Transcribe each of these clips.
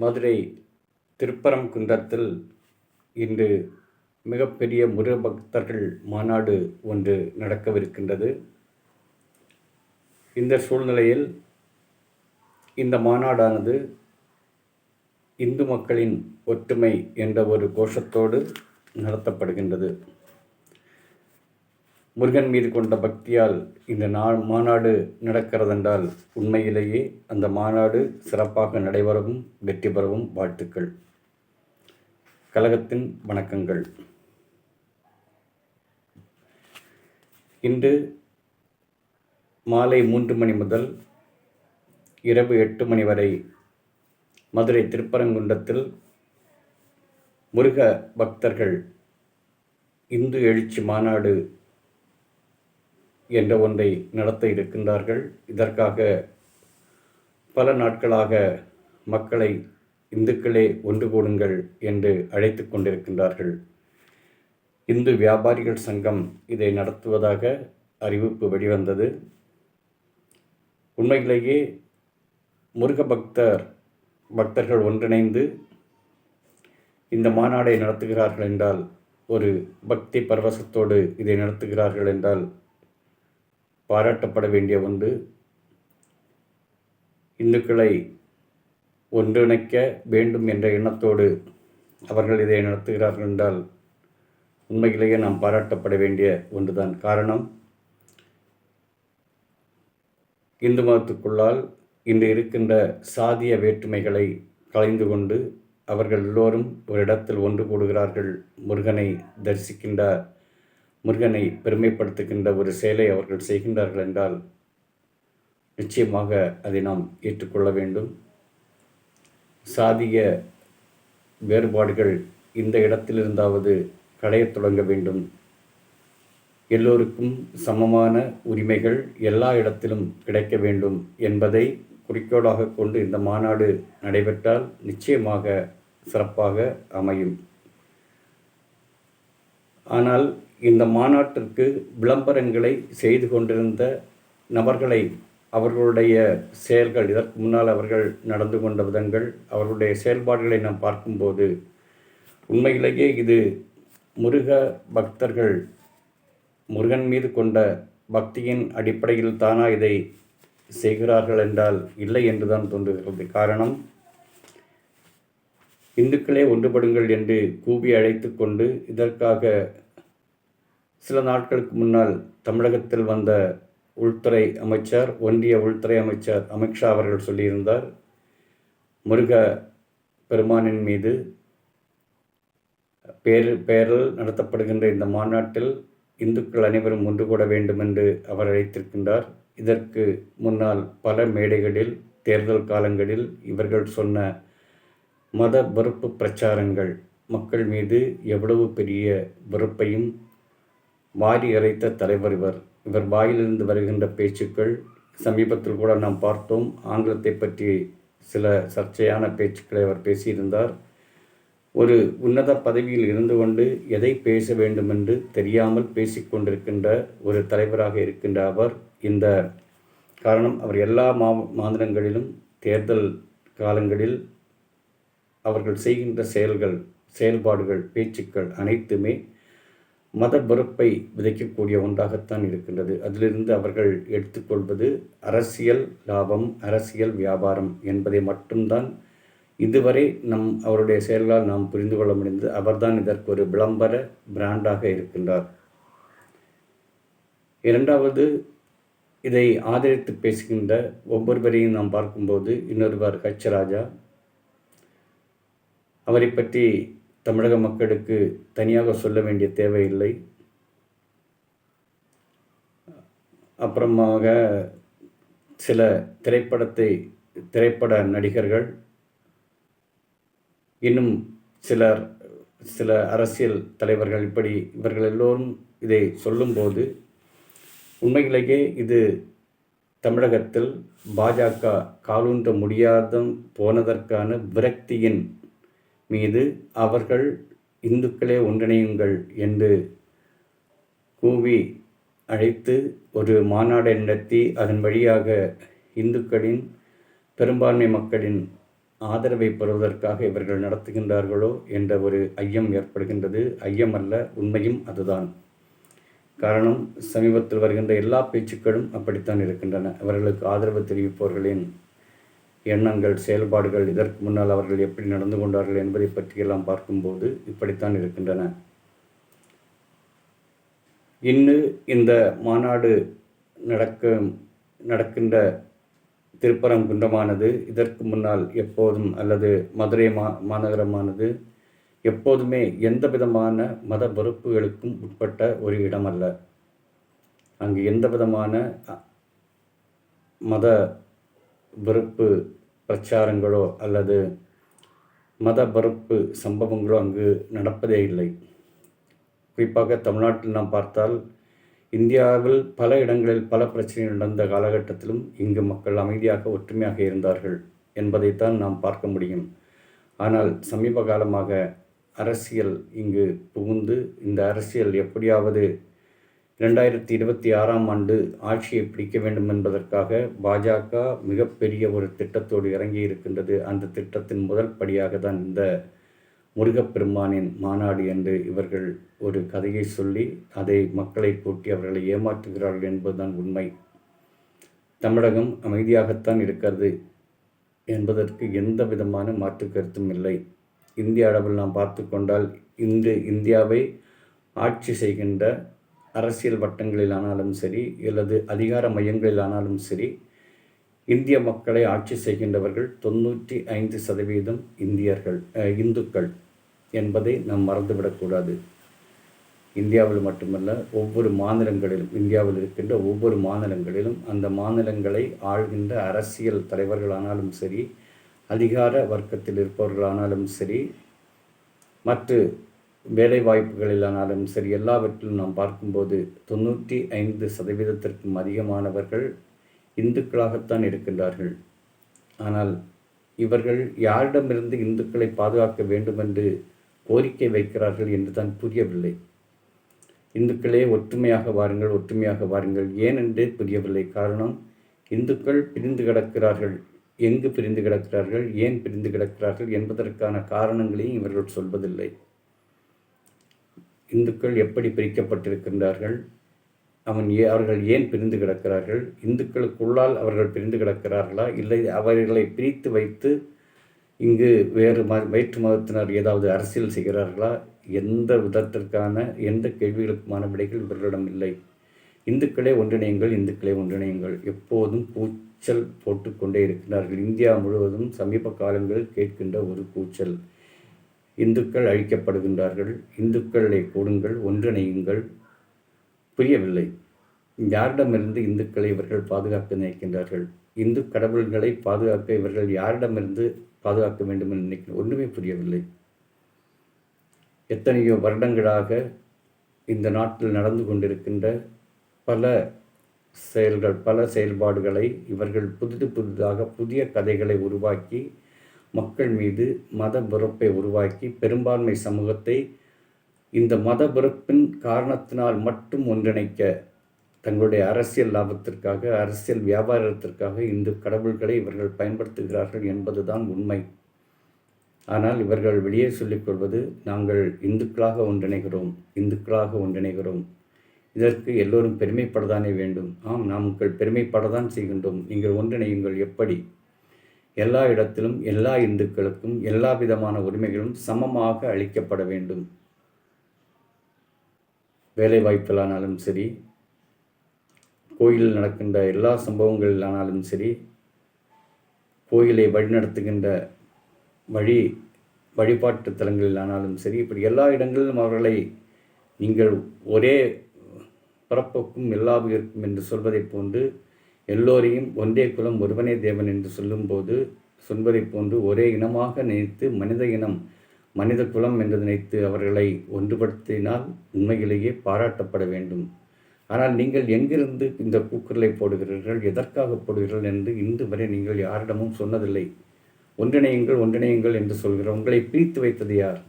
மதுரை திருப்பரங்குன்றத்தில் இன்று மிகப்பெரிய முருக பக்தர்கள் மாநாடு ஒன்று நடக்கவிருக்கின்றது. இந்த சூழ்நிலையில் இந்த மாநாடானது இந்து மக்களின் ஒற்றுமை என்ற ஒரு கோஷத்தோடு நடத்தப்படுகின்றது. முருகன் மீது கொண்ட பக்தியால் இந்த மாநாடு நடக்கிறதென்றால் உண்மையிலேயே அந்த மாநாடு சிறப்பாக நடைபெறவும் வெற்றி பெறவும் வாழ்த்துக்கள். கழகத்தின் வணக்கங்கள். இன்று மாலை 3 மணி முதல் இரவு 8 மணி வரை மதுரை திருப்பரங்குன்றத்தில் முருக பக்தர்கள் இந்து எழுச்சி மாநாடு என்ற ஒன்றை நடத்த இருக்கின்றார்கள். இதற்காக பல நாட்களாக மக்களை இந்துக்களே ஒன்று கூடுங்கள் என்று அழைத்து கொண்டிருக்கின்றார்கள். இந்து வியாபாரிகள் சங்கம் இதை நடத்துவதாக அறிவிப்பு வெளிவந்தது. உண்மையிலேயே முருக பக்தர்கள் ஒன்றிணைந்து இந்த மாநாடை நடத்துகிறார்கள் என்றால், ஒரு பக்தி பரவசத்தோடு இதை நடத்துகிறார்கள் என்றால் பாராட்டப்பட வேண்டிய ஒன்று. இந்துக்களை ஒன்றிணைக்க வேண்டும் என்ற எண்ணத்தோடு அவர்கள் இதை நடத்துகிறார்கள் என்றால் உண்மையிலேயே நாம் பாராட்டப்பட வேண்டிய ஒன்றுதான். காரணம், இந்து மதத்துக்குள்ளால் இன்று இருக்கின்ற சாதிய வேற்றுமைகளை களைந்து கொண்டு அவர்கள் எல்லோரும் ஒரு இடத்தில் ஒன்று கூடுகிறார்கள். முருகனை தரிசிக்கின்றார், முருகனை பெருமைப்படுத்துகின்ற ஒரு செயலை அவர்கள் செய்கின்றார்கள் என்றால் நிச்சயமாக அதை நாம் ஏற்றுக்கொள்ள வேண்டும். சாதிய வேறுபாடுகள் இந்த இடத்திலிருந்தாவது களையத் தொடங்க வேண்டும். எல்லோருக்கும் சமமான உரிமைகள் எல்லா இடத்திலும் கிடைக்க வேண்டும் என்பதை குறிக்கோளாக கொண்டு இந்த மாநாடு நடைபெற்றால் நிச்சயமாக சிறப்பாக அமையும். ஆனால் இந்த மாநாட்டிற்கு விளம்பரங்களை செய்து கொண்டிருந்த நபர்களை, அவர்களுடைய செயல்கள், இதற்கு முன்னால் அவர்கள் நடந்து கொண்ட விதங்கள், அவர்களுடைய செயல்பாடுகளை நாம் பார்க்கும்போது உண்மையிலேயே இது முருக பக்தர்கள் முருகன் மீது கொண்ட பக்தியின் அடிப்படையில் தானா இதை செய்கிறார்கள் என்றால் இல்லை என்றுதான் தோன்றுகிறது. காரணம், இந்துக்களே ஒன்றுபடுங்கள் என்று கூவி அழைத்து கொண்டு இதற்காக சில நாட்களுக்கு முன்னால் தமிழகத்தில் வந்த உள்துறை அமைச்சர், ஒன்றிய உள்துறை அமைச்சர் அமித்ஷா அவர்கள் சொல்லியிருந்தார், முருக பெருமானின் மீது பெயரில் நடத்தப்படுகின்ற இந்த மாநாட்டில் இந்துக்கள் அனைவரும் ஒன்று கூட வேண்டும் என்று அவர் அழைத்திருக்கின்றார். இதற்கு முன்னால் பல மேடைகளில் தேர்தல் காலங்களில் இவர்கள் சொன்ன மத வெறுப்பு பிரச்சாரங்கள் மக்கள் மீது எவ்வளவு பெரிய வெறுப்பையும் வாரி இறைத்த தலைவர் இவர் வாயிலிருந்து வருகின்ற பேச்சுக்கள். சமீபத்தில் கூட நாம் பார்த்தோம், ஆங்கிலத்தை பற்றி சில சர்ச்சையான பேச்சுக்களை அவர் பேசியிருந்தார். ஒரு உன்னத பதவியில் இருந்து கொண்டு எதை பேச வேண்டும் என்று தெரியாமல் பேசிக்கொண்டிருக்கின்ற ஒரு தலைவராக இருக்கின்ற அவர், இந்த காரணம் அவர் எல்லா மாநிலங்களிலும் தேர்தல் காலங்களில் அவர்கள் செய்கின்ற செயல்பாடுகள், பேச்சுக்கள் அனைத்துமே மத வெறுப்பை விதைக்கக்கூடிய ஒன்றாகத்தான் இருக்கின்றது. அதிலிருந்து அவர்கள் எடுத்துக்கொள்வது அரசியல் லாபம், அரசியல் வியாபாரம் என்பதை மட்டும்தான் இதுவரை அவருடைய செயல்களால் நாம் புரிந்து கொள்ள முடிந்தது. அவர்தான் இதற்கு ஒரு விளம்பர பிராண்டாக இருக்கின்றார். இரண்டாவது, இதை ஆதரித்து பேசுகின்ற ஒவ்வொருவரையும் நாம் பார்க்கும்போது இன்னொருவர் ராஜா, அவரை பற்றி தமிழக மக்களுக்கு தனியாக சொல்ல வேண்டிய தேவையில்லை. அப்புறமாக சில திரைப்பட நடிகர்கள், இன்னும் சில அரசியல் தலைவர்கள், இப்படி இவர்கள் எல்லோரும் இதை சொல்லும்போது உண்மையிலேயே இது தமிழகத்தில் பாஜக காலூன்ற முடியாத போனதற்கான விரக்தியின் மீது அவர்கள் இந்துக்களே ஒன்றிணையுங்கள் என்று கூவி அழைத்து ஒரு மாநாடு நடத்தி அதன் வழியாக இந்துக்களின் பெரும்பான்மை மக்களின் ஆதரவை பெறுவதற்காக இவர்கள் நடத்துகின்றார்களோ என்ற ஒரு ஐயம் ஏற்படுகின்றது. ஐயம் அல்ல, உண்மையும் அதுதான். காரணம், சமீபத்தில் வருகின்ற எல்லா பேச்சுக்களும் அப்படித்தான் இருக்கின்றன. அவர்களுக்கு ஆதரவு தெரிவிப்பவர்களின் எண்ணங்கள், செயல்பாடுகள், இதற்கு முன்னால் அவர்கள் எப்படி நடந்து கொண்டார்கள் என்பதை பற்றியெல்லாம் பார்க்கும்போது இப்படித்தான் இருக்கின்றன. இன்னும் இந்த மாநாடு நடக்கின்ற திருப்பரங்குன்றமானது இதற்கு முன்னால் எப்போதும், அல்லது மதுரை மாநகரமானது எப்போதுமே எந்த விதமான மத வெறுப்புகளுக்கும் உட்பட்ட ஒரு இடம் அல்ல. அங்கு எந்த விதமான மத வெறுப்பு பிரச்சாரங்களோ அல்லது மத வெறுப்பு சம்பவங்களோ அங்கு நடப்பதே இல்லை. குறிப்பாக தமிழ்நாட்டில் நாம் பார்த்தால், இந்தியாவில் பல இடங்களில் பல பிரச்சனைகள் நடந்த காலகட்டத்திலும் இங்கு மக்கள் அமைதியாக ஒற்றுமையாக இருந்தார்கள் என்பதைத்தான் நாம் பார்க்க முடியும். ஆனால் சமீப காலமாக அரசியல் இங்கு புகுந்து, இந்த அரசியல் எப்படியாவது 2026ஆம் ஆண்டு ஆட்சியை பிடிக்க வேண்டும் என்பதற்காக பாஜக மிகப்பெரிய ஒரு திட்டத்தோடு இறங்கி இருக்கின்றது. அந்த திட்டத்தின் முதல் படியாக தான் இந்த முருகப்பெருமானின் மாநாடு என்று இவர்கள் ஒரு கதையை சொல்லி அதை மக்களை கூட்டி அவர்களை ஏமாற்றுகிறார்கள் என்பதுதான் உண்மை. தமிழகம் அமைதியாகத்தான் இருக்கிறது என்பதற்கு எந்த விதமான மாற்று கருத்தும் இல்லை. இந்திய அளவில் நாம் பார்த்து கொண்டால், இந்தியாவை ஆட்சி செய்கின்ற அரசியல் வட்டங்களிலானாலும் சரி, அல்லது அதிகார மையங்களிலானாலும் சரி, இந்திய மக்களை ஆட்சி செய்கின்றவர்கள் 95% இந்துக்கள் என்பதை நாம் மறந்துவிடக்கூடாது. இந்தியாவில் மட்டுமல்ல, ஒவ்வொரு மாநிலங்களிலும், இந்தியாவில் இருக்கின்ற ஒவ்வொரு மாநிலங்களிலும் அந்த மாநிலங்களை ஆள்கின்ற அரசியல் தலைவர்களானாலும் சரி, அதிகார வர்க்கத்தில் இருப்பவர்களானாலும் சரி, மற்ற வேலை வாய்ப்புகளிலானாலும் சரி, எல்லாவற்றிலும் நாம் பார்க்கும்போது 95%த்திற்கும் அதிகமானவர்கள் இந்துக்களாகத்தான் இருக்கின்றார்கள். ஆனால் இவர்கள் யாரிடமிருந்து இந்துக்களை பாதுகாக்க வேண்டும் என்று கோரிக்கை வைக்கிறார்கள் என்று தான் புரியவில்லை. இந்துக்களே ஒற்றுமையாக வாருங்கள், ஒற்றுமையாக வாருங்கள் ஏனென்றே புரியவில்லை. காரணம், இந்துக்கள் பிரிந்து கிடக்கிறார்கள். எங்கு பிரிந்து கிடக்கிறார்கள், ஏன் பிரிந்து கிடக்கிறார்கள் என்பதற்கான காரணங்களையும் இவர்கள் சொல்வதில்லை. இந்துக்கள் எப்படி பிரிக்கப்பட்டிருக்கின்றார்கள், அவர்கள் ஏன் பிரிந்து கிடக்கிறார்கள், இந்துக்களுக்குள்ளால் அவர்கள் பிரிந்து கிடக்கிறார்களா, இல்லை அவர்களை பிரித்து வைத்து இங்கு வேறு வேற்று மதத்தினர் ஏதாவது அரசியல் செய்கிறார்களா, எந்த விதத்திற்கான எந்த கேள்விகளுக்குமான விடைகள் இவர்களிடம் இல்லை. இந்துக்களே ஒன்றிணையுங்கள், இந்துக்களே ஒன்றிணையுங்கள் எப்போதும் கூச்சல் போட்டுக்கொண்டே இருக்கிறார்கள். இந்தியா முழுவதும் சமீப காலங்களில் கேட்கின்ற ஒரு கூச்சல், இந்துக்கள் அழிக்கப்படுகின்றார்கள், இந்துக்களை கொடுங்கள், ஒன்றிணையுங்கள். புரியவில்லை, யாரிடமிருந்து இந்துக்களை இவர்கள் பாதுகாக்க நினைக்கின்றார்கள், இந்து கடவுள்களை பாதுகாக்க இவர்கள் யாரிடமிருந்து பாதுகாக்க வேண்டும் என்று நினைக்கிறேன், ஒன்றுமே புரியவில்லை. எத்தனையோ வருடங்களாக இந்த நாட்டில் நடந்து கொண்டிருக்கின்ற பல செயல்கள், பல செயல்பாடுகளை இவர்கள் புதிதாக புதிய கதைகளை உருவாக்கி மக்கள் மீது மத வெறுப்பை உருவாக்கி பெரும்பான்மை சமூகத்தை இந்த மத வெறுப்பின் காரணத்தினால் மட்டும் ஒன்றிணைக்க தங்களுடைய அரசியல் லாபத்திற்காக, அரசியல் வியாபாரத்திற்காக இந்து கடவுள்களை இவர்கள் பயன்படுத்துகிறார்கள் என்பதுதான் உண்மை. ஆனால் இவர்கள் வெளியே சொல்லிக்கொள்வது, நாங்கள் இந்துக்களாக ஒன்றிணைகிறோம், இந்துக்களாக ஒன்றிணைகிறோம். இதற்கு எல்லோரும் பெருமைப்படத்தானே வேண்டும். ஆம், நாங்கள் பெருமைப்படத்தான் செய்கின்றோம். நீங்கள் ஒன்றிணையுங்கள். எப்படி? எல்லா இடத்திலும் எல்லா இந்துக்களுக்கும் எல்லா விதமான உரிமைகளும் சமமாக அளிக்கப்பட வேண்டும். வேலை வாய்ப்பிலானாலும் சரி, கோயிலில் நடக்கின்ற எல்லா சம்பவங்களிலானாலும் சரி, கோயிலை வழிநடத்துகின்ற வழிபாட்டு தலங்களிலானாலும் சரி, இப்படி எல்லா இடங்களிலும் அவர்களை நீங்கள் ஒரே பிறப்புக்கும் எல்லா உயிர்க்கும் என்று சொல்வதைப் போன்று, எல்லோரையும் ஒன்றே குலம் ஒருவனே தேவன் என்று சொல்வதைப் போன்று ஒரே இனமாக நினைத்து மனித குலம் என்று நினைத்து அவர்களை ஒன்றுபடுத்தினால் உண்மையிலேயே பாராட்டப்பட வேண்டும். ஆனால் நீங்கள் எங்கிருந்து இந்த கூக்குரலை போடுகிறீர்கள், எதற்காக போடுகிறீர்கள் என்று இன்று வரை நீங்கள் யாரிடமும் சொன்னதில்லை. ஒன்றிணையுங்கள், ஒன்றிணையுங்கள் என்று சொல்கிற உங்களை பிரித்து வைத்தது யார்?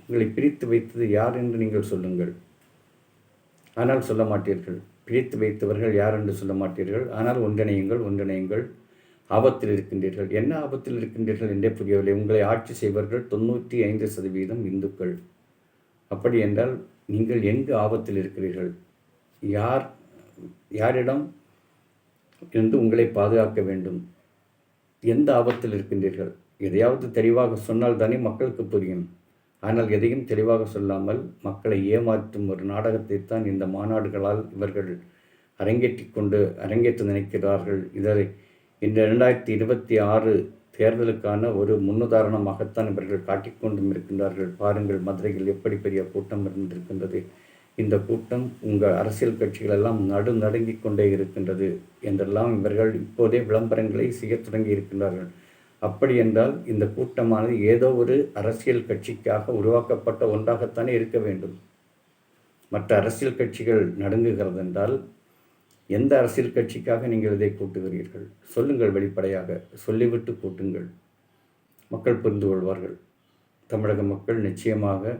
உங்களை பிரித்து வைத்தது யார் என்று நீங்கள் சொல்லுங்கள். ஆனால் சொல்ல மாட்டீர்கள். பிரித்து வைத்தவர்கள் யார் என்று சொல்ல மாட்டீர்கள். ஆனால் ஒன்றிணையுங்கள், ஒன்றிணையுங்கள். ஆபத்தில் இருக்கின்றீர்கள். என்ன ஆபத்தில் இருக்கின்றீர்கள் என்றே புரியவில்லை. உங்களை ஆட்சி செய்வர்கள் 95% இந்துக்கள். அப்படி என்றால் நீங்கள் எங்கு ஆபத்தில் இருக்கிறீர்கள்? யார் யாரிடம் இருந்து உங்களை பாதுகாக்க வேண்டும்? எந்த ஆபத்தில் இருக்கின்றீர்கள்? எதையாவது தெளிவாக சொன்னால் தானே மக்களுக்கு புரியும். ஆனால் எதையும் தெளிவாக சொல்லாமல் மக்களை ஏமாற்றும் ஒரு நாடகத்தைத்தான் இந்த மாநாடுகளால் இவர்கள் அரங்கேற்ற நினைக்கிறார்கள். இதை இந்த 2026 தேர்தலுக்கான ஒரு முன்னுதாரணமாகத்தான் இவர்கள் காட்டிக்கொண்டும் இருக்கின்றார்கள். பாருங்கள், மதுரையில் எப்படி பெரிய கூட்டம் இருந்திருக்கின்றது. இந்த கூட்டம் உங்கள் அரசியல் கட்சிகளெல்லாம் நடுங்கிக் கொண்டே இருக்கின்றது என்றெல்லாம் இவர்கள் இப்போதே விளம்பரங்களை செய்ய தொடங்கி இருக்கின்றார்கள். அப்படி என்றால் இந்த கூட்டமானது ஏதோ ஒரு அரசியல் கட்சிக்காக உருவாக்கப்பட்ட ஒன்றாகத்தானே இருக்க வேண்டும். மற்ற அரசியல் கட்சிகள் நடுங்குகிறது என்றால் எந்த அரசியல் கட்சிக்காக நீங்கள் இதை கூட்டுகிறீர்கள்? சொல்லுங்கள், வெளிப்படையாக சொல்லிவிட்டு கூட்டுங்கள். மக்கள் புரிந்து கொள்வார்கள். தமிழக மக்கள் நிச்சயமாக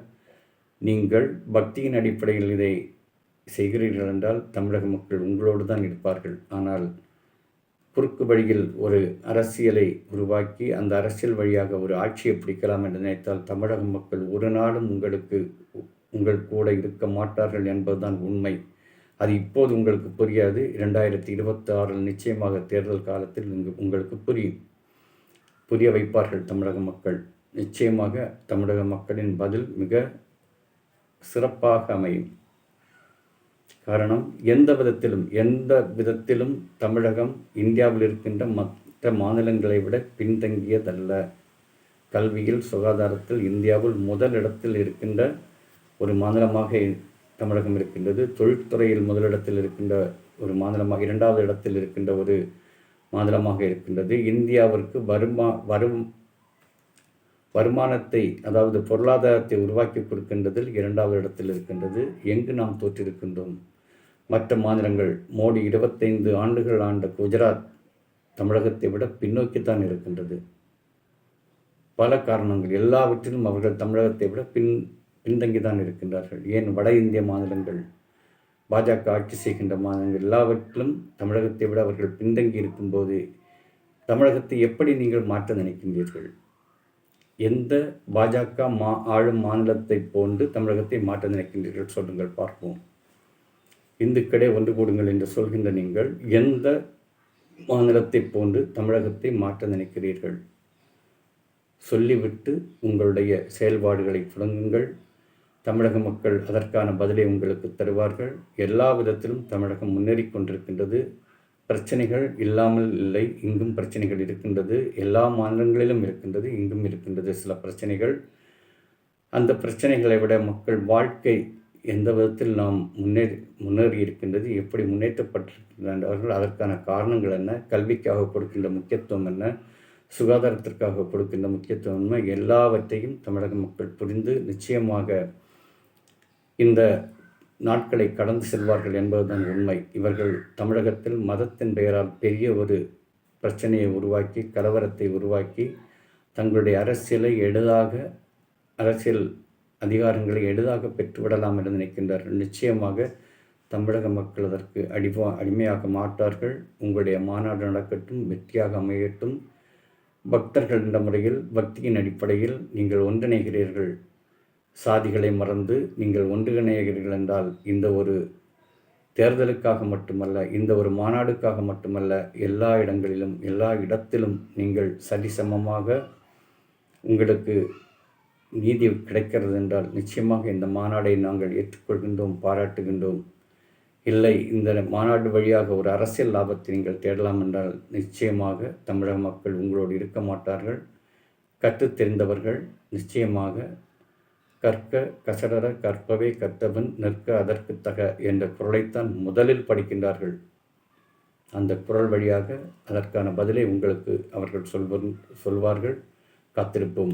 நீங்கள் பக்தியின் அடிப்படையில் இதை செய்கிறீர்கள் என்றால் தமிழக மக்கள் உங்களோடு தான் இருப்பார்கள். ஆனால் குறுக்கு வழியில் ஒரு அரசியலை உருவாக்கி அந்த அரசியல் வழியாக ஒரு ஆட்சியை பிடிக்கலாம் என்று நினைத்தால் தமிழக மக்கள் ஒரு நாளும் உங்கள் கூட இருக்க மாட்டார்கள் என்பதுதான் உண்மை. அது இப்போது உங்களுக்கு புரியாது. 2026 நிச்சயமாக தேர்தல் காலத்தில் உங்களுக்கு புரிய வைப்பார்கள் தமிழக மக்கள். நிச்சயமாக தமிழக மக்களின் பதில் மிக சிறப்பாக அமையும். காரணம், எந்த விதத்திலும் தமிழகம் இந்தியாவில் இருக்கின்ற மற்ற மாநிலங்களை விட பின்தங்கியதல்ல. கல்வியில், சுகாதாரத்தில் இந்தியாவில் முதலிடத்தில் இருக்கின்ற ஒரு மாநிலமாக தமிழகம் இருக்கின்றது. தொழில்துறையில் முதலிடத்தில் இருக்கின்ற ஒரு மாநிலமாக, 2வது இடத்தில் இருக்கின்ற ஒரு மாநிலமாக இருக்கின்றது. இந்தியாவிற்கு வருமானத்தை, அதாவது பொருளாதாரத்தை உருவாக்கி கொடுக்கின்றதில் 2வது இடத்தில் இருக்கின்றது. எங்கு நாம் தோற்றிருக்கின்றோம்? மற்ற மாநிலங்கள், மோடி 25 ஆண்டுகள் ஆண்ட குஜராத் தமிழகத்தை விட பின்னோக்கித்தான் இருக்கின்றது. பல காரணங்கள், எல்லாவற்றிலும் அவர்கள் தமிழகத்தை விட பின்தங்கிதான் இருக்கின்றார்கள். ஏன் வட இந்திய மாநிலங்கள், பாஜக ஆட்சி செய்கின்ற மாநிலங்கள் எல்லாவற்றிலும் தமிழகத்தை விட அவர்கள் பின்தங்கி இருக்கும்போது தமிழகத்தை எப்படி நீங்கள் மாற்ற நினைக்கின்றீர்கள்? எந்த பாஜக ஆளும் மாநிலத்தை போன்று தமிழகத்தை மாற்ற நினைக்கின்றீர்கள்? சொல்லுங்கள், பார்ப்போம். இந்துக்களே ஒன்று கூடுங்கள் என்று சொல்கின்ற நீங்கள் எந்த மாநிலத்தை போன்று தமிழகத்தை மாற்ற நினைக்கிறீர்கள்? சொல்லிவிட்டு உங்களுடைய செயல்பாடுகளை தொடங்குங்கள். தமிழக மக்கள் அதற்கான பதிலை உங்களுக்கு தருவார்கள். எல்லா விதத்திலும் தமிழகம் முன்னேறி கொண்டிருக்கின்றது. பிரச்சனைகள் இல்லாமல் இல்லை. இங்கும் பிரச்சனைகள் இருக்கின்றது. எல்லா மாநிலங்களிலும் இருக்கின்றது, இங்கும் இருக்கின்றது சில பிரச்சனைகள். அந்த பிரச்சனைகளை விட மக்கள் வாழ்க்கை எந்த விதத்தில் நாம் முன்னேறி இருக்கின்றது, எப்படி முன்னேற்றப்பட்டிருக்கின்றார்கள், அதற்கான காரணங்கள் என்ன, கல்விக்காக கொடுக்கின்ற முக்கியத்துவம் என்ன, சுகாதாரத்திற்காக கொடுக்கின்ற முக்கியத்துவம் என்ன, எல்லாவற்றையும் தமிழக மக்கள் புரிந்து நிச்சயமாக இந்த நாட்களை கடந்து செல்வார்கள் என்பதுதான் உண்மை. இவர்கள் தமிழகத்தில் மதத்தின் பெயரால் பெரிய ஒரு பிரச்சனையை உருவாக்கி, கலவரத்தை உருவாக்கி, தங்களுடைய அரசியல் அதிகாரங்களை எளிதாக பெற்றுவிடலாம் என்று நினைக்கின்றார்கள். நிச்சயமாக தமிழக மக்கள் அதற்கு அடிமையாக மாட்டார்கள். உங்களுடைய மாநாடு நடக்கட்டும், வெற்றியாக அமையட்டும். பக்தர்கள் என்ற முறையில், பக்தியின் அடிப்படையில் நீங்கள் ஒன்றிணைகிறீர்கள். சாதிகளை மறந்து நீங்கள் ஒன்றிணைகிறீர்கள் என்றால் இந்த ஒரு தேர்தலுக்காக மட்டுமல்ல, இந்த ஒரு மாநாடுக்காக மட்டுமல்ல, எல்லா இடங்களிலும், எல்லா இடத்திலும் நீங்கள் சரிசமமாக உங்களுக்கு நீதி கிடைக்கிறது என்றால் நிச்சயமாக இந்த மாநாடை நாங்கள் ஏற்றுக்கொள்கின்றோம், பாராட்டுகின்றோம். இல்லை, இந்த மாநாடு வழியாக ஒரு அரசியல் லாபத்தை நீங்கள் தேடலாம் என்றால் நிச்சயமாக தமிழக மக்கள் உங்களோடு இருக்க மாட்டார்கள். கற்றுத் தெரிந்தவர்கள் நிச்சயமாக கற்க கசடர கற்பவை கற்றவன் நிற்க அதற்கு தக என்ற குறளைத்தான் முதலில் படிக்கின்றார்கள். அந்த குறள் வழியாக அதற்கான பதிலை உங்களுக்கு அவர்கள் சொல்வார்கள். காத்திருப்போம்.